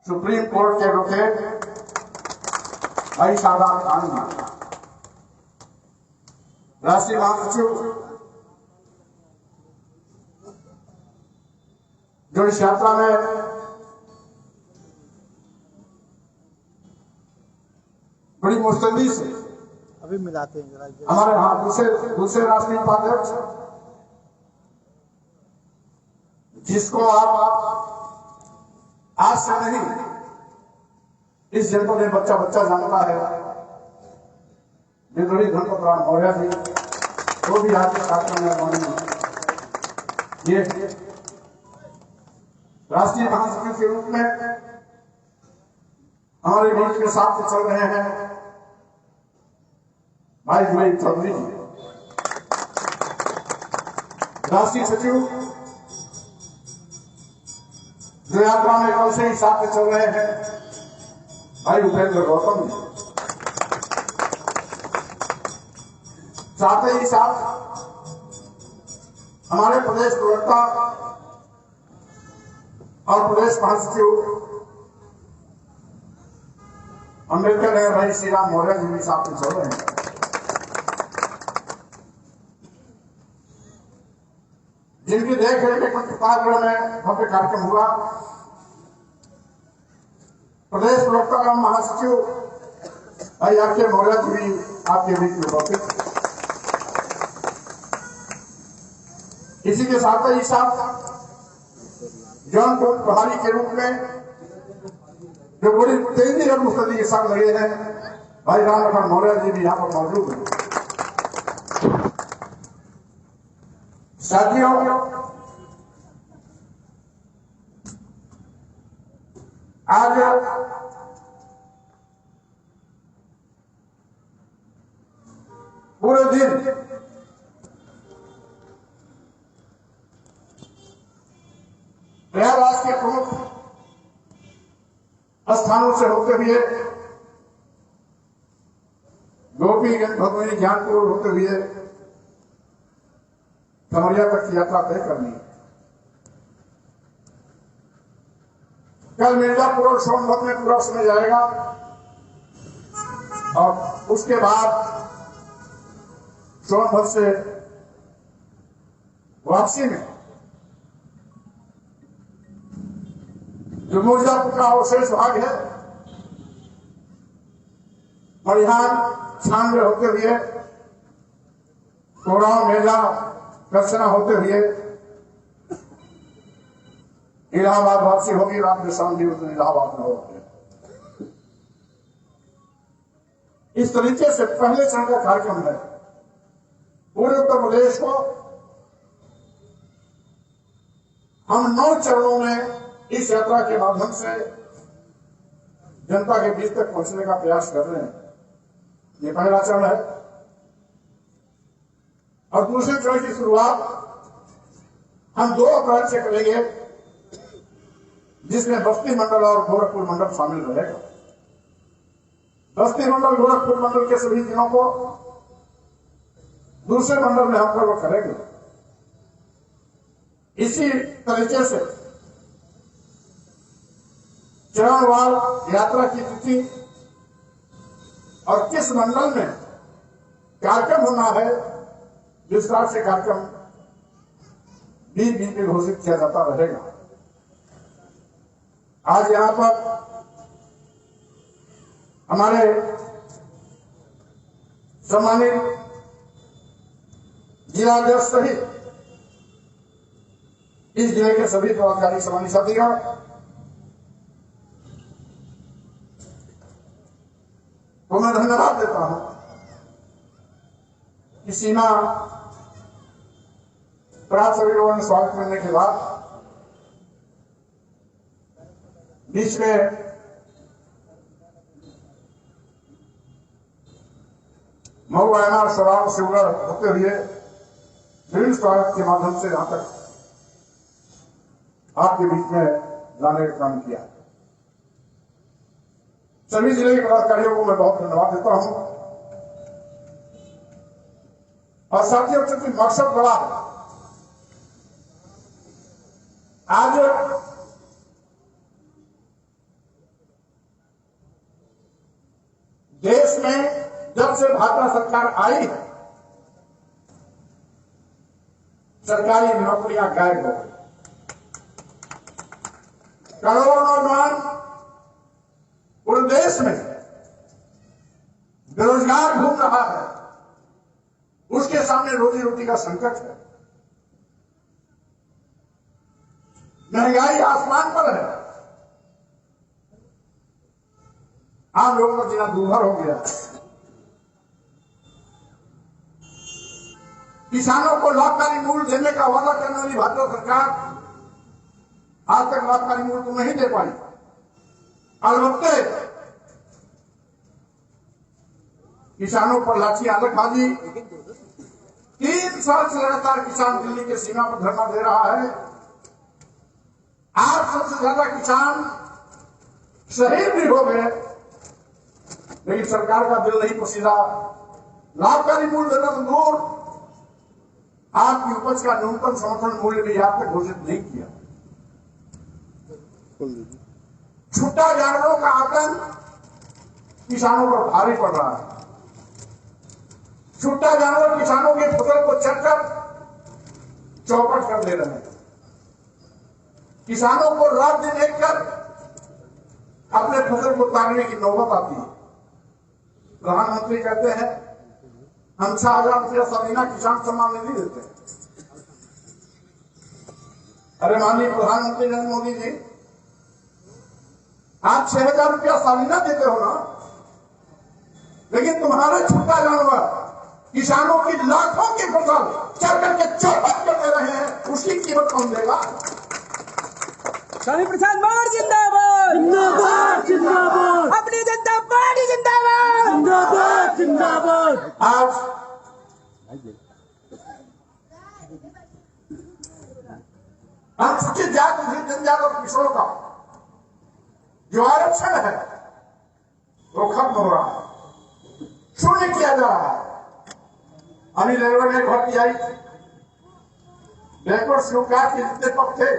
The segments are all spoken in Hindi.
सुप्रीम कोर्ट के एडवोकेट भाई शादाब खान, राष्ट्रीय महासचिव जो इस यात्रा में बड़ी मुस्तैदी से अभी मिलाते हैं जरा हमारे दूसरे राष्ट्रीय उपाध्यक्ष जिसको आप आज से नहीं इस जनपद में बच्चा बच्चा जानता है, विद्रोही गणपत राम मौर्य जी, वो भी आज के कार्यक्रम में मौजूद। ये राष्ट्रीय महासचिव के रूप में हमारे बीच के साथ चल रहे हैं भाई जुबैर चौधरी जी, राष्ट्रीय सचिव जो यात्रा में कल से ही साथ चल रहे हैं भाई उपेंद्र गौतम जी, साथ ही साथ हमारे प्रदेश प्रवक्ता और प्रदेश महासचिव अम्बेडकर है भाई श्री राम मौर्य जी भी साथ में चल रहे हैं। जिनकी देख रेख में भव्य कार्यक्रम हुआ, प्रदेश प्रवक्ता एवं महासचिव भाई आपके मौर्य जी भी आपके बीच में उपस्थित। इसी के साथ ही साथ जौनपुर प्रभारी के रूप में जो बड़ी तेजी और मुस्तैदी के साथ लगे हैं भाई राम लखन मौर्य जी भी यहाँ पर मौजूद हैं। साथियों, आज पूरे दिन प्रयागराज के प्रमुख स्थानों से होते हुए गोपीगंज, भदोही, ज्ञानपुर होते हुए खमरिया तक की यात्रा तय करनी है। कल मिर्जापुर और सोनभद्र में पूरा समय जाएगा और उसके बाद सोनभद्र से वापसी में जो मिर्जापुर का अवशेष भाग है परिहान छानवे होते हुए कोराव, मेला, दक्षिणा होते हुए इलाहाबाद वापसी होगी। रात में शाम भी उसमें इलाहाबाद में होगी। इस तरीके से पहले चरण का कार्यक्रम है। पूरे उत्तर प्रदेश को हम 9 चरणों में इस यात्रा के माध्यम से जनता के बीच तक पहुंचने का प्रयास कर रहे हैं। ये पहला चरण है और दूसरे चरण की शुरुआत हम 2 अप्रैल से करेंगे, जिसमें बस्ती मंडल और गोरखपुर मंडल शामिल रहेगा। बस्ती मंडल, गोरखपुर मंडल के सभी जिलों को दूसरे मंडल में हम कवर करेंगे। इसी तरीके से चरणवार यात्रा की तिथि और किस मंडल में कार्यक्रम होना है, विस्तार से कार्यक्रम बीच बीच में घोषित किया जाता रहेगा। आज यहां पर हमारे सम्मानित जिलाध्यक्ष सहित इस जिले के सभी पदाधिकारी, सम्मानित साथीगण, तो मैं धन्यवाद देता हूं कि सीमा प्राप्त सभी लोगों ने स्वागत करने के बाद बीच में मऊ, आयना, सराव, शिवगढ़ होते हुए विभिन्न स्वागत के माध्यम से यहां तक आपके बीच में लाने का काम किया। सभी जिले के पदाधिकारियों को मैं बहुत धन्यवाद देता हूं। और साथियों, चूंकि मकसद बड़ा है, आज भाजपा सरकार आई है, सरकारी नौकरियां गायब हो गई। करोड़ों नौजवान पूरे देश में बेरोजगार घूम रहा है, उसके सामने रोजी रोटी का संकट है। महंगाई आसमान पर है, आम लोगों का जीना दूभर हो गया। किसानों को लाभकारी मूल्य देने का वादा करने वाली भाजपा सरकार आज तक लाभकारी मूल्य तो नहीं दे पाई। अलबत्ते किसानों पर लाठीचार्जबाजी, 3 साल से लगातार किसान दिल्ली के सीमा पर धरना दे रहा है। आज सबसे ज्यादा किसान शहीद भी हो गए, लेकिन सरकार का दिल नहीं पसीजा। लाभकारी मूल्य देना तो दूर, आपकी उपज का न्यूनतम समर्थन मूल्य भी आप तक घोषित नहीं किया। छुट्टा जानवरों का आतंक किसानों पर भारी पड़ रहा है। छुट्टा जानवर किसानों की फसल को चढ़कर चौपट कर दे रहे हैं। किसानों को रात दिन एक कर अपने फसल को तारने की नौबत आती है। प्रधानमंत्री कहते हैं हम 6,000 रुपया सालाना किसान सम्मान निधि देते हैं। अरे माननीय प्रधानमंत्री नरेंद्र मोदी जी, आप 6,000 रुपया सालाना देते हो ना, लेकिन तुम्हारे छुट्टा जानवर किसानों की लाखों की फसल चढ़ करके चौपट कर दे रहे हैं, उसकी कीमत कौन देगा? स्वामी प्रसाद मौर्य जिंदाबाद, जिंदाबाद जिंदाबाद, अपनी जनता पार्टी जिंदाबाद, जिंदाबाद जिंदाबाद। आज अनुसूचित जाति जनजाति और पिछड़ों का जो आरक्षण है वो खत्म हो रहा है, शून्य किया जा रहा है। अनिल अरोड़ा ने भर्ती आई, बैकवर्ड शेड्यूल कास्ट के जितने पद थे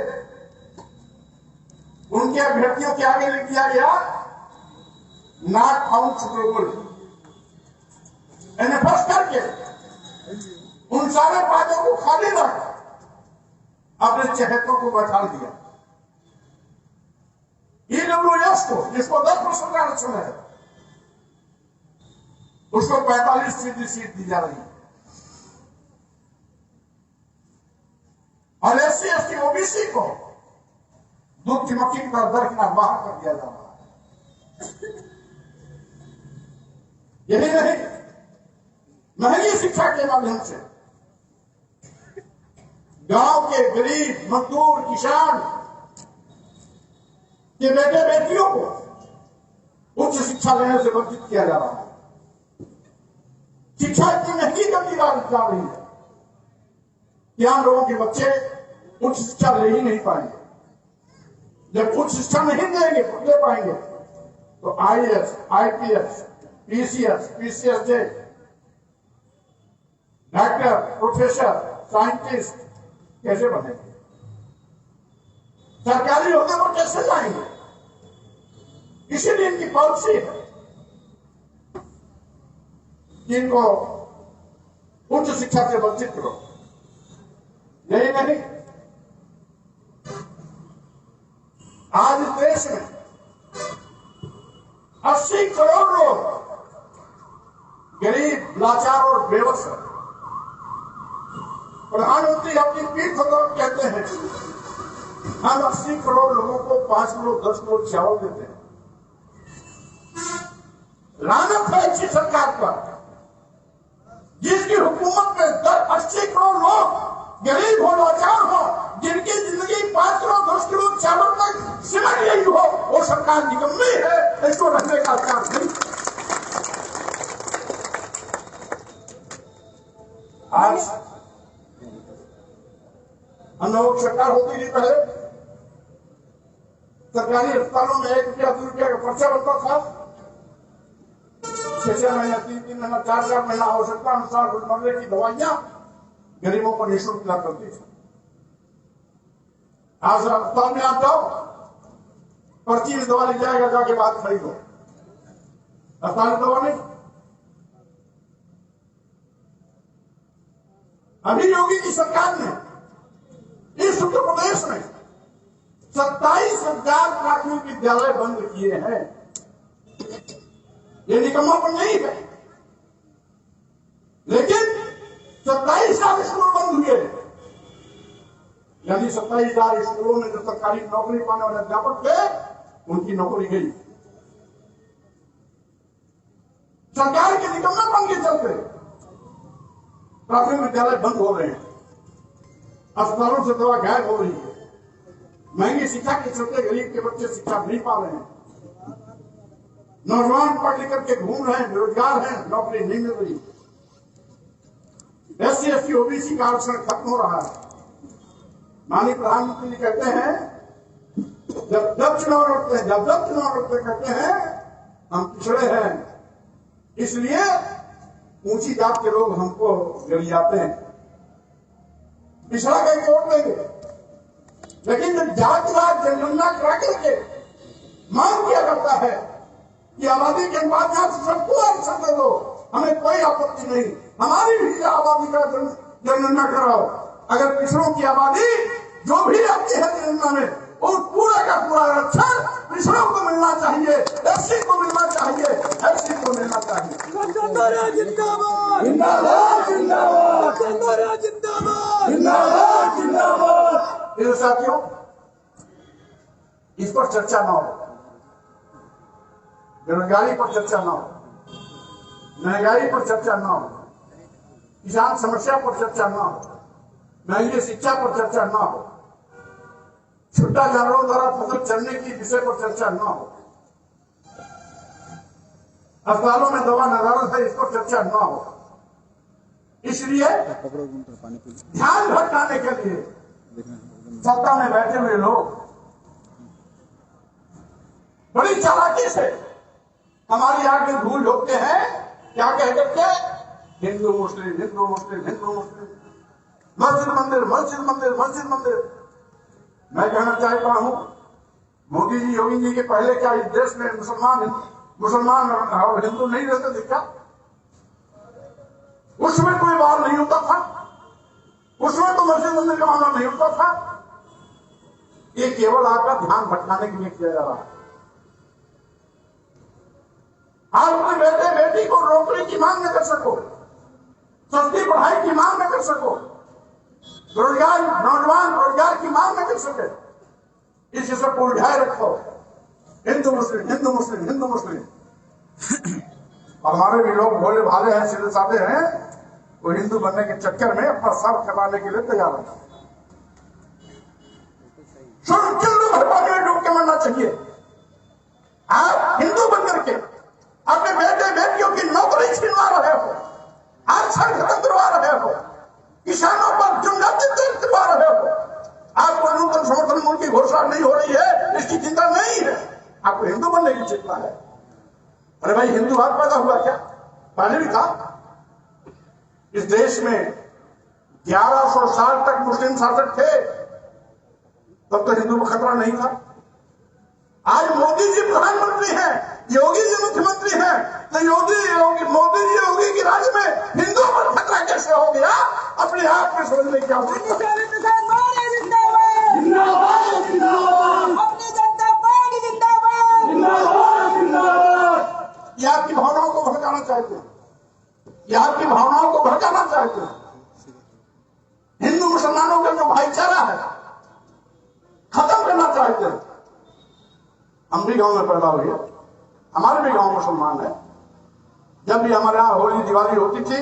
उनके अभ्यर्थियों के आगे लिख दिया गया नॉट फाउंड सुटेबल। एनएफएस करके उन सारे पदों को खाली रख अपने चहेतों को बैठा दिया। ईडब्ल्यूएस को, जिसको 10% आरक्षण है, उसको 45% सीट दी जा रही है, और एससी एसटी ओबीसी को दूध की मक्खी का दरकिनार बाहर कर दिया जा रहा है। यही नहीं, महंगी शिक्षा के माध्यम से गांव के गरीब मजदूर किसान के बेटे बेटियों को उच्च शिक्षा लेने से वंचित किया जा रहा है। शिक्षा इतनी महंगी करती जा रही है कि आम लोगों के बच्चे उच्च शिक्षा ले ही नहीं पाएंगे। जब उच्च शिक्षा नहीं ले पाएंगे तो IAS, IPS, PCS, PCSJ, doctor, professor, scientist कैसे बनेंगे? सरकारी होने पर कैसे जाएंगे? इसीलिए इनकी पॉलिसी है कि इनको उच्च शिक्षा से वंचित करो। यही नहीं, आज इस देश में 80 करोड़ लोग गरीब, लाचार और बेबस है। प्रधानमंत्री अपनी पीठ पर कहते हैं हम 80 करोड़ लोगों को 5 किलो 10 किलो चावल देते हैं। लानत है अच्छी सरकार पर, जिसकी हुकूमत में 80 करोड़ लोग गरीब हो, लाचार हो, जिनकी जिंदगी 5 किलो 10 किलो चावल तक सिमट गई हो, वो सरकार निकम्मी है, इसको रखने का अधिकार नहीं। आज हम लोग सरकार होती थी, पहले सरकारी अस्पतालों में 1 रुपया 2 रुपया का पर्चा बनता था। 6 महीना, 3 महीना, 4 महीना आवश्यकता अनुसार रोजमर्रा की दवाइयां गरीबों को निःशुल्क मिला करती थी। आज अस्पताल में आप जाओ, पर्ची में दवा ले जाएगा, जाके बात खरीदो। अस्पताल में दवा नहीं, अभी योगी की सरकार ने इस उत्तर प्रदेश में 27,000 प्राथमिक विद्यालय बंद किए हैं। ये निकम्मापन नहीं है, लेकिन 27,000 स्कूल बंद हुए, यानी 27,000 स्कूलों में जो सरकारी नौकरी पाने वाले अध्यापक थे उनकी नौकरी गई। सरकार के निकम्मापन के चलते प्राथमिक विद्यालय बंद हो रहे हैं, अस्पतालों से दवा गायब हो रही है, महंगी शिक्षा के चलते गरीब के बच्चे शिक्षा नहीं पा रहे हैं, नौजवान पढ़ लिख करके घूम रहे हैं, बेरोजगार हैं, नौकरी नहीं मिल रही, SC ST OBC का आरक्षण खत्म हो रहा है। माननीय प्रधानमंत्री जी कहते हैं जब चुनाव लड़ते हैं, जब चुनाव लड़ते कहते हैं हम पिछड़े हैं, इसलिए ऊंची जात के लोग हमको गरियाते हैं, पिछड़ा करके वोट देंगे। लेकिन जब जातिवाद जनगणना करा करके मांग किया करता है कि आबादी के अनुपात से सबको आरक्षण दे दो, हमें कोई आपत्ति नहीं, हमारी भी आबादी का जनगणना कराओ। अगर पिछड़ों की आबादी जो भी आती है जनगणना में, और पूरा का पूरा आरक्षण पिछड़ों को मिलना चाहिए, SC को मिलना चाहिए, SC को मिलना चाहिए। जिंदाबाद जिंदाबाद जिंदाबाद जिंदाबाद जिंदाबाद। मेरे साथियों, इस पर चर्चा न हो, बेरोजगारी पर चर्चा न हो, महंगाई पर चर्चा न हो, किसान समस्या पर चर्चा न हो, महंगी शिक्षा पर चर्चा न हो, छुट्टा जानवरों द्वारा फसल चलने की विषय पर चर्चा न हो, अस्पतालों में दवा नदारत है, इस पर चर्चा न हो। इसलिए ध्यान भटकाने के लिए सत्ता में बैठे हुए लोग बड़ी चालाकी से हमारी आंख में धूल झोंकते हैं। क्या कह करके? हिंदू मुस्लिम, हिंदू मुस्लिम, हिंदू मुस्लिम, मस्जिद मंदिर, मस्जिद मंदिर, मस्जिद मंदिर। मैं कहना चाहता हूं, मोदी जी, योगी जी के पहले क्या इस देश में मुसलमान और हिंदू नहीं रहते थे क्या? उसमें कोई वार नहीं होता था, उसमें तो मस्जिद मंदिर का मामला नहीं होता था। ये केवल आपका ध्यान भटकाने के लिए किया जा रहा है। आप अपने बेटे बेटी को नौकरी की मांग न कर सको, सस्ती पढ़ाई की मांग न कर सको, रोजगार, नौजवान रोजगार की मांग न कर सके, इसे सब उलझाए रखो, हिंदू मुस्लिम, हिंदू मुस्लिम, हिंदू मुस्लिम। और हमारे भी लोग भोले भाले हैं, सीधे साधे हैं, वो हिंदू बनने के चक्कर में अपना सर कटाने के लिए तैयार है। चुल्लू भर पानी में डूब के मरना चाहिए। आप हिंदू बन करके अपने बेटे बेटियों की नौकरी छीनवा रहे हो, आरक्षण खत्म करवा रहे हो, किसानों पर जुर्माना करवा रहे हो। आपको न्यूनतम समर्थन मूल्य की घोषणा नहीं हो रही है, इसकी चिंता नहीं है, आपको हिंदू बनने की चिंता है। अरे भाई, हिंदूवाद पैदा हुआ क्या? पहले भी था। इस देश में 1100 साल तक मुस्लिम शासक थे, तब तो हिंदू को खतरा नहीं था। आज मोदी जी प्रधानमंत्री हैं, योगी जी मुख्यमंत्री हैं, तो मोदी जी योगी के राज्य में हिंदुओं पर खतरा कैसे हो गया? अपने आप में समझने की आवश्यकता है। ये आपकी भावनाओं को भड़काना चाहते हैं, ये आपकी भावनाओं को भड़काना चाहते हैं। हिंदू मुसलमानों का जो भाईचारा है खत्म करना चाहते हैं। हम भी गांव में पैदा हुए, हमारे भी गांव मुसलमान है। जब भी हमारे यहाँ होली दिवाली होती थी,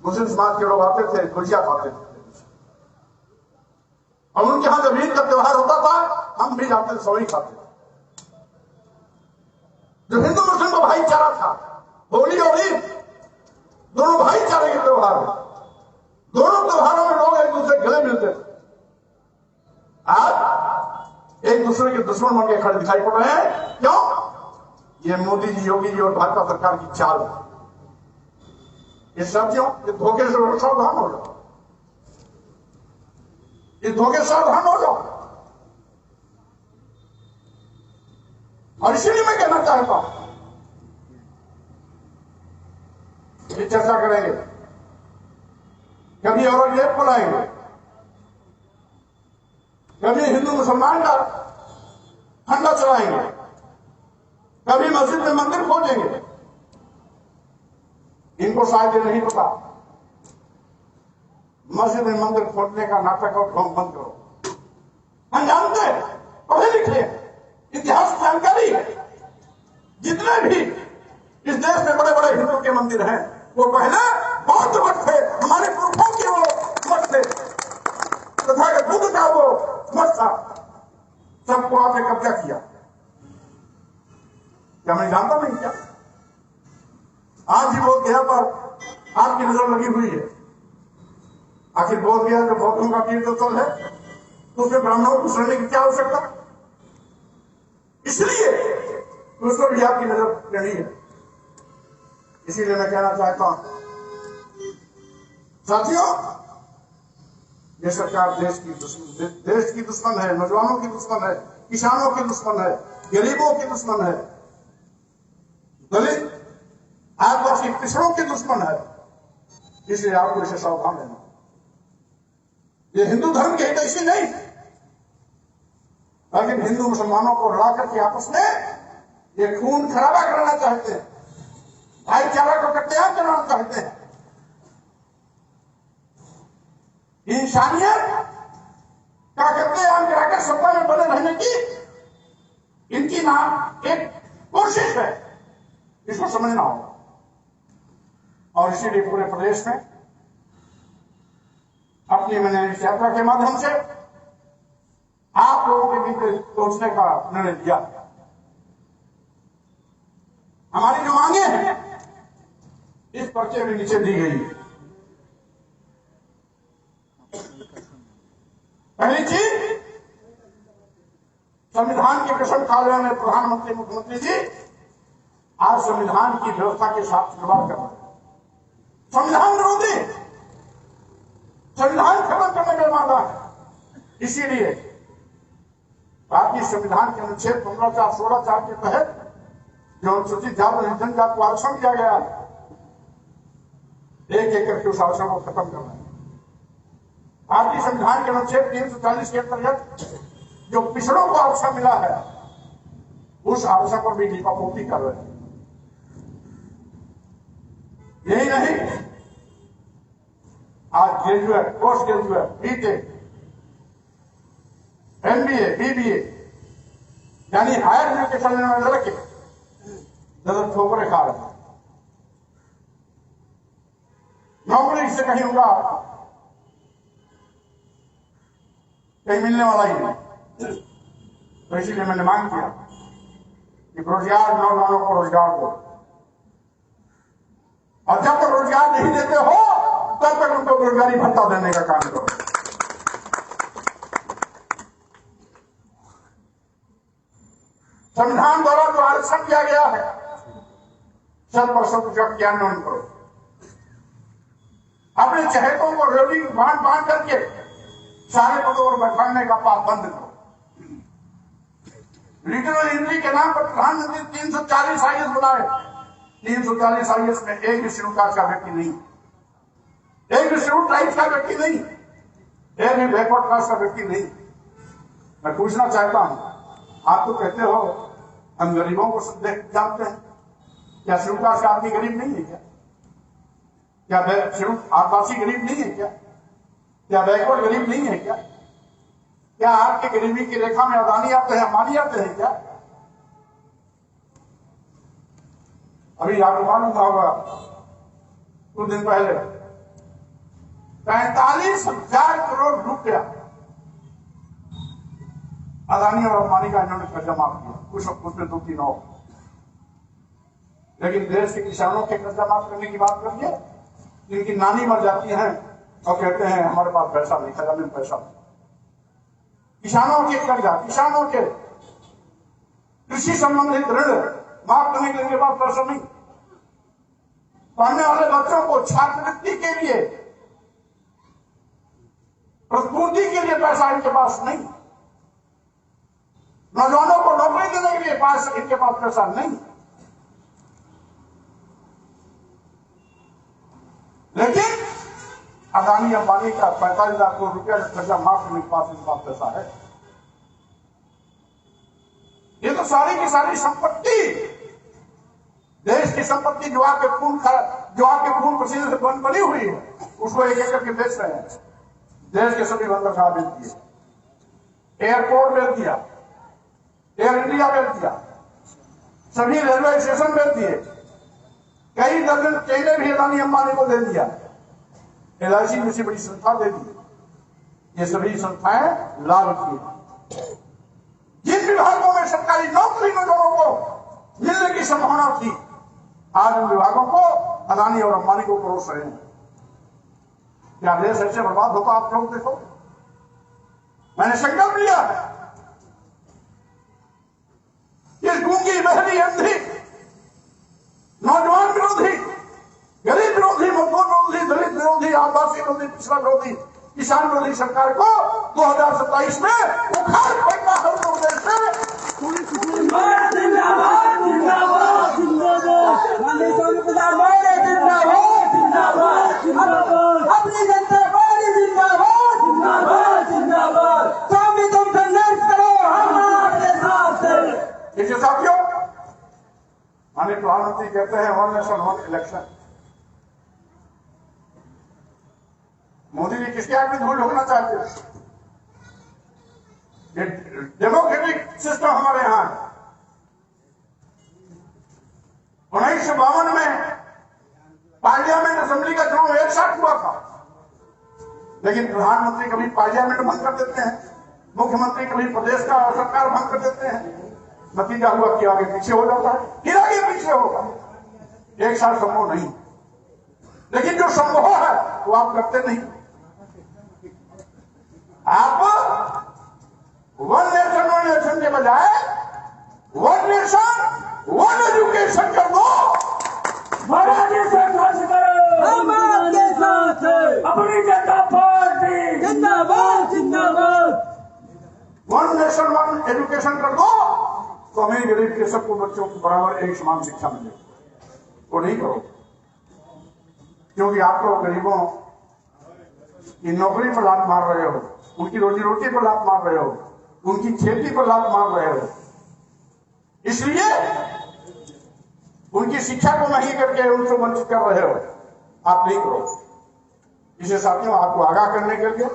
मुस्लिम समाज के लोग आते थे, गुजिया खाते थे, और उनके यहाँ जब ईद का त्योहार होता था, हम भी जाते थे, सवई खाते थे। जो हिंदू मुस्लिम का भाईचारा था, होली और ईद दोनों भाईचारे के त्योहार है। दोनों त्योहारों में लोग एक दूसरे गले मिलते थे। आज एक दूसरे के दुश्मन बन के खड़े दिखाई पड़ रहे हैं। क्यों? ये मोदी जी, योगी जी और भाजपा सरकार की चाल है। इस साथियों, ये धोखे से सावधान हो जाओ, इस धोखे से सावधान हो जाओ। और इसीलिए मैं कहना चाहता हूं, ये चर्चा करेंगे कभी औरंगजेब को लाएंगे, कभी हिंदू मुसलमान का ठंडा चलाएंगे, कभी मस्जिद में मंदिर खोजेंगे। इनको शायद ये नहीं पता, मस्जिद में मंदिर खोदने का नाटक और ढोंग बंद करो। हम जानते हैं, पढ़े लिखे, इतिहास की जानकारी है। जितने भी इस देश में बड़े बड़े हिंदू के मंदिर हैं, वो पहले बौद्ध मठ थे, हमारे पुरखों के वो मठ थे, तथा बुद्ध का वो मठ था। सबको आपने कब्जा किया। क्या मैं जानता नहीं क्या? आज भी बोध गया पर आपकी नजर लगी हुई है। आखिर बोध गया जो बौद्धों का तीर्थ स्थल है, तो उसमें ब्राह्मणों को घुसने की क्या आवश्यकता? इसलिए उसको भी आपकी नजर नहीं है। इसीलिए मैं कहना चाहता हूं साथियों, ये सरकार देश की दुश्मन है, नौजवानों की दुश्मन है, किसानों की दुश्मन है, गरीबों की दुश्मन है, दलित आदिवासी पिछड़ों की दुश्मन है। इसलिए आपको इसे सावधान रहना। ये हिंदू धर्म की हितैषी नहीं, लेकिन हिंदू मुसलमानों को लड़ा करके आपस में ये खून खराबा कराना चाहते हैं, भाईचारा को कत्लेआम कराना चाहते हैं। इंसानियत का कत्लेआम कराकर सत्ता में बने रहने की इनकी नाम एक कोशिश है, इसको समझना होगा। और इसीलिए पूरे प्रदेश में अपनी मैंने इस यात्रा के माध्यम से आप लोगों के बीच पहुंचने का निर्णय लिया। हमारी जो मांगे हैं इस पर्चे में नीचे दी गई। पहली चीज, संविधान की कसम खा लेने प्रधानमंत्री मुख्यमंत्री जी आज संविधान की व्यवस्था के साथ खिलवाड़ कर रहे हैं। संविधान विरोधी, संविधान खत्म करने का मामला है। इसीलिए भारतीय संविधान के अनुच्छेद 15(4)(16)(4) के तहत जो अनुसूचित जाति जनजाति को आरक्षण दिया गया है, एक एक करके उस आरक्षण को खत्म करना है। भारतीय संविधान के अनुच्छेद 340 के अंतर्गत जो पिछड़ों को आरक्षण मिला है, उस आरक्षण पर भी लीपापोती कर रहे हैं। यही नहीं, आज graduate, post graduate, BTech, MBA, BBA यानी हायर एजुकेशन लेने वाले लड़के ज्यादा ठोकरे खा रहे हैं। नौकरी से कहीं उनका कहीं मिलने वाला ही नहीं। तो इसीलिए मैंने मांग किया कि रोजगार, नौजवानों को रोजगार दो, और जब तक रोजगार नहीं देते हो तब तक उनको बेरोजगारी भत्ता देने का काम करो। संविधान द्वारा जो आरक्षण दिया गया है 100% उसका क्रियान्वयन करो। अपने चहेतों को रेवड़ी बांध बांध करके सारे पदों पर बैठाने का पाप बंद करो। रीजनल एंट्री के नाम पर प्रधानमंत्री 340 आईएएस बनाए। 340 आईएएस में एक भी शेड्यूल कास्ट का व्यक्ति नहीं, एक भी शेड्यूल ट्राइब्स का व्यक्ति नहीं, एक भी बैकवर्ड कास्ट का व्यक्ति नहीं। मैं पूछना चाहता हूं, आप तो कहते हो हम गरीबों को जानते हैं, क्या शेड्यूल कास्ट का आदमी गरीब नहीं है क्या? क्या शेड्यूल आदिवासी गरीब नहीं है क्या? क्या बैकवर्ड गरीब नहीं है क्या? क्या आपके गरीबी की रेखा में अदानी आते हैं, अंबानी आते हैं क्या? अभी आपको मालूम होगा कुछ दिन पहले 45,000 करोड़ रुपया अदानी और अंबानी का इन्होंने कर्जा माफ किया। कुछ में 2-3 और, लेकिन देश के किसानों के कर्जा माफ करने की बात करिए, जिनकी नानी मर जाती है और कहते हैं हमारे पास पैसा नहीं, खजाने में पैसा नहीं। किसानों के कर्जा, किसानों के कृषि संबंधित ऋण माफ करने के लिए पास पैसा नहीं। पढ़ने वाले बच्चों को छात्रवृत्ति के लिए, प्रतिपूर्ति के लिए पैसा इनके पास नहीं। नौजवानों को नौकरी देने के लिए इनके पास पैसा नहीं। लेकिन अदानी अंबानी का 45 लाख करोड़ रुपया कर्जा माफ करने के पास इनका पैसा है। ये तो सारी की सारी संपत्ति, देश की संपत्ति जो आपके खून पसीने से बनी हुई है, उसको एक एक करके बेच रहे हैं। देश के सभी बंदरगाह बेच दिए, एयरपोर्ट बेच दिया, एयर इंडिया बेच दिया, सभी रेलवे स्टेशन बेच दिए, कई दर्जन ट्रेनें भी अदानी अंबानी को दे दिया, LIC में से बड़ी संस्था दे दी। ये सभी संस्थाएं लाभ की। जिन विभागों में सरकारी नौकरी नौजवानों को मिलने की संभावना थी, आज उन विभागों को अदानी और अंबानी को परोस रहे हैं। क्या देश ऐसे बर्बाद होगा? आप लोग देखो, मैंने संकल्प लिया है, इस गूंगी बहरी अंधी नौजवान विरोधी, गरीब विरोधी, मजदूर विरोधी, दलित विरोधी, आदिवासी विरोधी, पिछड़ा विरोधी, किसान विरोधी सरकार को 2027 में उखाड़ फेंकना है उत्तर प्रदेश से। जिंदाबाद जिंदाबाद जिंदाबाद जिंदाबाद जिंदाबाद, अपनी जनता पार्टी जिंदाबाद जिंदाबाद जिंदाबाद। स्वामी तुम संघर्ष करो, हम आपके साथ हैं। देखिए साथियों, माननीय प्रधानमंत्री कहते हैं 1 नेशन 1 इलेक्शन। मोदी जी किसके आगे धूल ढोकना चाहते हैं? ये डेमोक्रेटिक सिस्टम हमारे यहां है। 1952 में पार्लियामेंट असेंबली का चुनाव एक साथ हुआ था, लेकिन प्रधानमंत्री कभी पार्लियामेंट भंग कर देते हैं, मुख्यमंत्री कभी प्रदेश का सरकार भंग कर देते हैं। नतीजा हुआ कि आगे पीछे हो जाता है, फिर आगे पीछे होगा। एक साथ संभव नहीं, लेकिन जो संभव है वो आप करते नहीं। आप 1 नेशन 1 इलेक्शन के बजाय 1 नेशन 1 एजुकेशन कर दो। महाराजी से संघर्ष करो, हम आपके साथ हैं। अपनी जनता पार्टी जिंदाबाद जिंदाबाद। 1 नेशन 1 एजुकेशन कर दो तो हमें गरीब के सबको बच्चों को बराबर एक समान शिक्षा मिले। वो नहीं करो, क्योंकि आप तो गरीबों की नौकरी पर लात मार रहे हो, उनकी रोजी रोटी पर लात मार रहे हो, उनकी खेती पर लात मार रहे हो, इसलिए उनकी शिक्षा को नहीं करके उनसे वंचित कर रहे हो। आप नहीं करो। इसे साथियों, आपको आगाह करने के लिए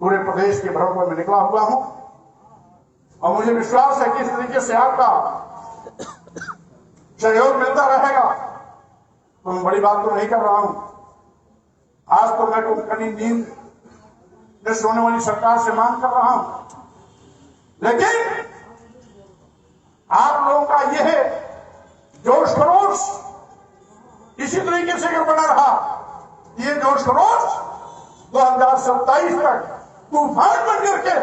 पूरे प्रदेश के भ्रमण में निकला हुआ हूं, और मुझे विश्वास है कि इस तरीके से आपका सहयोग मिलता रहेगा। तो मैं बड़ी बात तो नहीं कर रहा हूं। आज तो मैं कहीं नींद में सोने वाली सरकार से मांग कर रहा हूं, लेकिन आप लोगों का यह जोश खरोश इसी तरीके से अगर बना रहा, ये जोश खरोश 2027 तक तूफान बन करके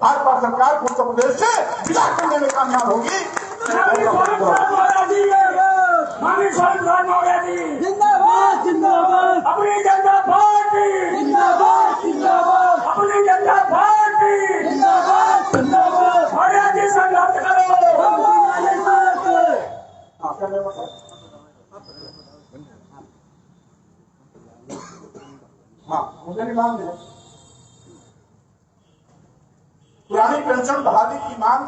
भाजपा सरकार को उत्तर प्रदेश से विदा करने में कामयाब होगी। जिंदाबाद जिंदाबाद। अपनी जनता पार्टी जिंदाबाद जिंदाबाद। अपनी जनता पार्टी जिंदाबाद जिंदाबाद। महाराजी संघर्ष करो, हम आपके साथ हैं। हाँ, मुझे नहीं मांग दिया। पुरानी पेंशन बहाली की मांग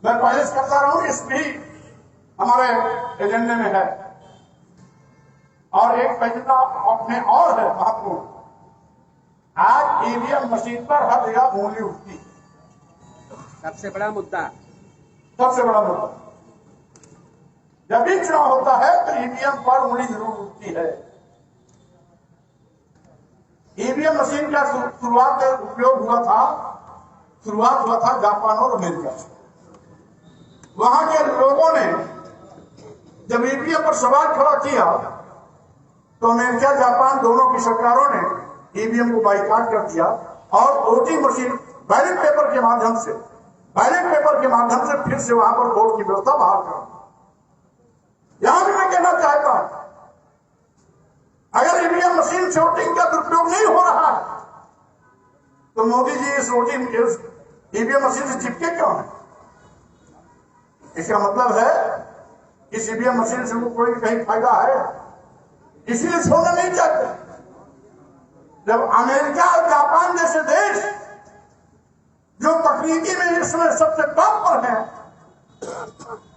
मैं पहले से करता रहूं, इस भी हमारे एजेंडे में है। और एक एजेंडा अपने और है महत्वपूर्ण। आज ईवीएम मशीन पर हर जगह उंगली उठती है, सबसे बड़ा मुद्दा। सबसे बड़ा मुद्दा। जब भी चुनाव होता है तो ईवीएम पर उंगली जरूर उठती है। ईवीएम मशीन का शुरुआत उपयोग हुआ था जापान और अमेरिका से। वहां के लोगों ने जब ईवीएम पर सवाल खड़ा किया तो अमेरिका जापान दोनों की सरकारों ने ईवीएम को बाइकाट कर दिया और वोटिंग मशीन बैलेट पेपर के माध्यम से फिर से वहां पर वोट की व्यवस्था बहाल कर। यहां भी मैं कहना चाहता हूं, अगर ईवीएम मशीन से वोटिंग का दुरुपयोग नहीं हो रहा है तो मोदी जी इस ईवीएम मशीन से चिपके क्यों है? इसका मतलब है इस ईवीएम मशीन से उनको कोई कहीं फायदा है? इसीलिए छोड़ना नहीं चाहते। जब अमेरिका और जापान जैसे देश जो तकनीकी में इस समय सबसे टॉप पर है,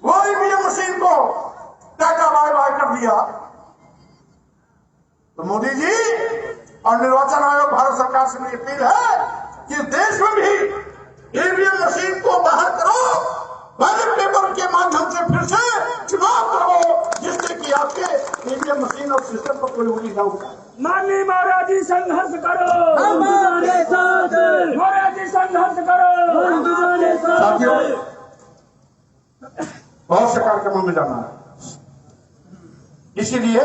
वो ईवीएम मशीन को टाटा बाय बाय कर दिया, तो मोदी जी और निर्वाचन आयोग भारत सरकार से मेरी अपील है कि देश में भी ईवीएम मशीन को बाहर करो, बैलेट पेपर के माध्यम से फिर से चुनाव करो, जिससे कि आपके ईवीएम मशीन और सिस्टम पर कोई उंगली न उठाए। माननीय महाराज जी संघर्ष करो, हमारे साथ हैं। महाराज जी संघर्ष करो, हम तुम्हारे साथ साथियों, हैं। बहुत से कार्यक्रमों में जाना है, इसीलिए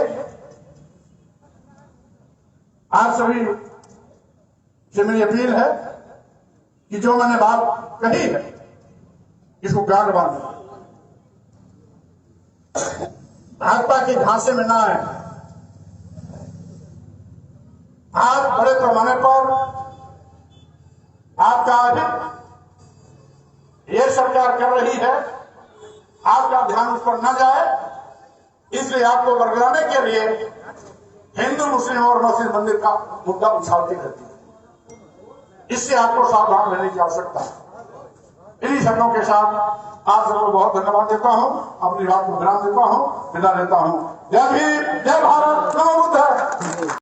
आप सभी से मेरी अपील है कि जो मैंने बात कही है इसको गांठ बांधे, भाजपा के झांसे में ना आए। आज बड़े पैमाने पर आपका अहित ये सरकार कर रही है, आपका ध्यान उस पर न जाए, इसलिए आपको बरगलाने के लिए हिंदू मुस्लिम और मस्जिद मंदिर का मुद्दा उछालती रहती है। इससे आपको सावधान रहने की आवश्यकता है। इन्हीं शब्दों के साथ आप सबको बहुत धन्यवाद देता हूं, अपनी बात को विराम देता हूं, विदा लेता हूं। जय भीम, जय भारत, नमो बुद्ध।